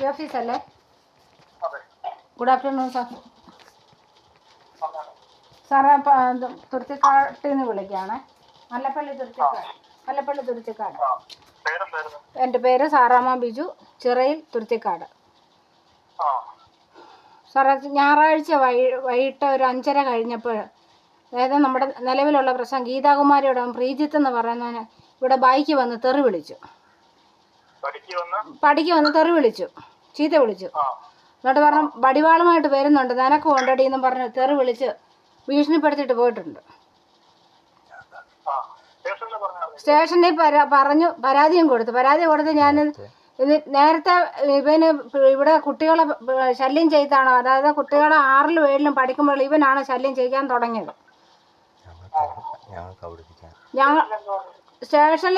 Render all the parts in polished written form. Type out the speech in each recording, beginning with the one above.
SP ഓഫീസല്ലേ? Good afternoon sir. സാറേ തുരുത്തിക്കാട്ടിൽ നിന്ന് വിളിക്കുകയാണേ. മല്ലപ്പള്ളി തുരുത്തിക്കാട്. എൻ്റെ പേര് സാറാമ്മ ബിജു, ചിറയിൽ തുരുത്തിക്കാട്. സാറേ ഞായറാഴ്ച വൈകിട്ട് ഒരു 5:30 കഴിഞ്ഞപ്പോൾ, അതായത് നമ്മുടെ നിലവിലുള്ള പ്രശ്നം ഗീതാകുമാരിയുടെ പ്രീജിത്ത് എന്ന് പറയുന്നവന് ഇവിടെ ബൈക്ക് വന്ന് തെറി വിളിച്ചു. പടിക്ക് വന്ന് തെറി വിളിച്ചു, ചീത്ത വിളിച്ചു. എന്നിട്ട് പറഞ്ഞു വടിവാളുമായിട്ട് വരുന്നുണ്ട്, നിനക്ക് കൊണ്ടടി എന്നും പറഞ്ഞ് തെറി വിളിച്ച് ഭീഷണിപ്പെടുത്തിയിട്ട് പോയിട്ടുണ്ട്. സ്റ്റേഷനിൽ പറഞ്ഞു, പരാതി കൊടുത്ത് ഞാൻ ഇത് നേരത്തെ ഇവന് ഇവിടെ കുട്ടികളെ ശല്യം ചെയ്താണോ, അതായത് കുട്ടികളെ 6ലും 7ലും പഠിക്കുമ്പോൾ ഇവനാണ് ശല്യം ചെയ്യാൻ തുടങ്ങിയത്. ഞങ്ങൾ സ്റ്റേഷനിൽ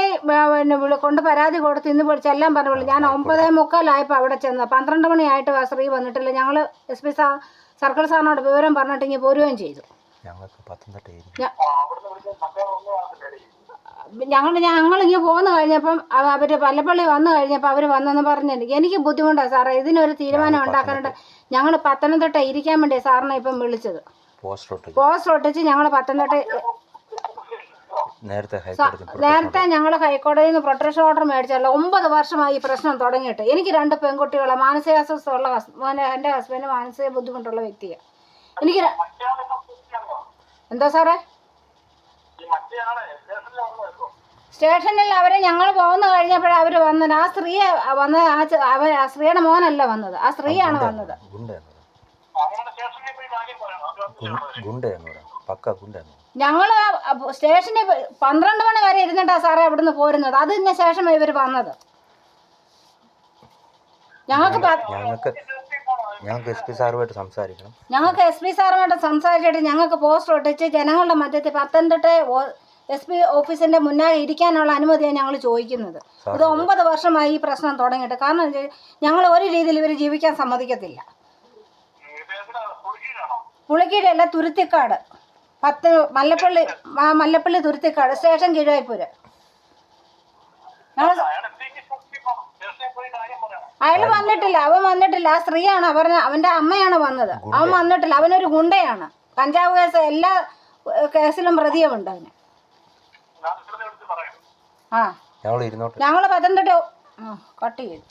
കൊണ്ട് പരാതി കൊടുത്ത് ഇന്ന് ചെല്ലാൻ പറഞ്ഞു. ഞാൻ 9:45 അവിടെ ചെന്ന് 12 മണിയായിട്ട് ആ സ്ത്രീ വന്നിട്ടില്ല. ഞങ്ങൾ SP സർക്കിൾ സാറിനോട് വിവരം പറഞ്ഞിട്ട് ഇങ്ങനെ പോരുകയും ചെയ്തു. ഞങ്ങളിങ്ങനെ പോന്നു കഴിഞ്ഞപ്പം അവർ പല്ലപ്പള്ളി വന്നു കഴിഞ്ഞപ്പോൾ അവർ വന്നെന്ന് പറഞ്ഞിട്ടുണ്ട്. എനിക്ക് ബുദ്ധിമുട്ടാണ് സാറേ, ഇതിനൊരു തീരുമാനം ഉണ്ടാക്കാനുണ്ട്. ഞങ്ങൾ പത്തനംതിട്ട ഇരിക്കാൻ വേണ്ടി സാറിനെ ഇപ്പം വിളിച്ചത്. പോസ്റ്റ് ഒട്ടിച്ച് ഞങ്ങൾ പത്തനംതിട്ട നേരത്തെ ഞങ്ങൾ ഹൈക്കോടതിയിൽ നിന്ന് പ്രൊട്ടക്ഷൻ ഓർഡർ മേടിച്ചല്ല. 9 വർഷമായി ഈ പ്രശ്നം തുടങ്ങിയിട്ട്. എനിക്ക് 2 പെൺകുട്ടികളെ മാനസികാസ്വസ്ഥയുള്ള എൻ്റെ ഹസ്ബൻഡ് മാനസിക ബുദ്ധിമുട്ടുള്ള വ്യക്തിയാണ്. എനിക്ക് എന്തോ സാറേ സ്റ്റേഷനിൽ അവരെ ഞങ്ങൾ പോന്നു കഴിഞ്ഞപ്പോഴേ അവർ വന്നത്. ആ സ്ത്രീയെ വന്നത് ആ സ്ത്രീയുടെ മോനല്ല വന്നത്, ആ സ്ത്രീയാണ് വന്നത്. ഞങ്ങൾ സ്റ്റേഷനിൽ 12 മണി വരെ ഇരുന്നിട്ടാ സാറേ അവിടുന്ന് പോരുന്നത്. അതിന് ശേഷം ഇവർ വന്നത്. ഞങ്ങൾക്ക് SP സാറുമായിട്ട് സംസാരിച്ചിട്ട് ഞങ്ങൾക്ക് പോസ്റ്റർ ഒട്ടിച്ച് ജനങ്ങളുടെ മധ്യത്തിൽ പത്തനംതിട്ട SP ഓഫീസിന്റെ മുന്നായി ഇരിക്കാനുള്ള അനുമതിയാണ് ഞങ്ങൾ ചോദിക്കുന്നത്. ഇത് 9 വർഷമായി ഈ പ്രശ്നം തുടങ്ങിയിട്ട്. കാരണം ഞങ്ങൾ ഒരു രീതിയിൽ ഇവർ ജീവിക്കാൻ സമ്മതിക്കത്തില്ല. പുളിക്കീഴല്ല, തുരുത്തിക്കാട്, മല്ലപ്പള്ളി തുരുത്തിക്കാട് സ്റ്റേഷൻ കീഴായിപ്പൂര്. അയാൾ വന്നിട്ടില്ല, അവൻ വന്നിട്ടില്ല. ആ സ്ത്രീയാണ് അവൻ്റെ അമ്മയാണ് വന്നത്. അവൻ വന്നിട്ടില്ല. അവനൊരു ഗുണ്ടയാണ്. കഞ്ചാവ് കേസ് എല്ലാ കേസിലും പ്രതിയുമുണ്ട് അവന്. ഞങ്ങൾ പത്തനംതിട്ട കട്ട് ചെയ്തു.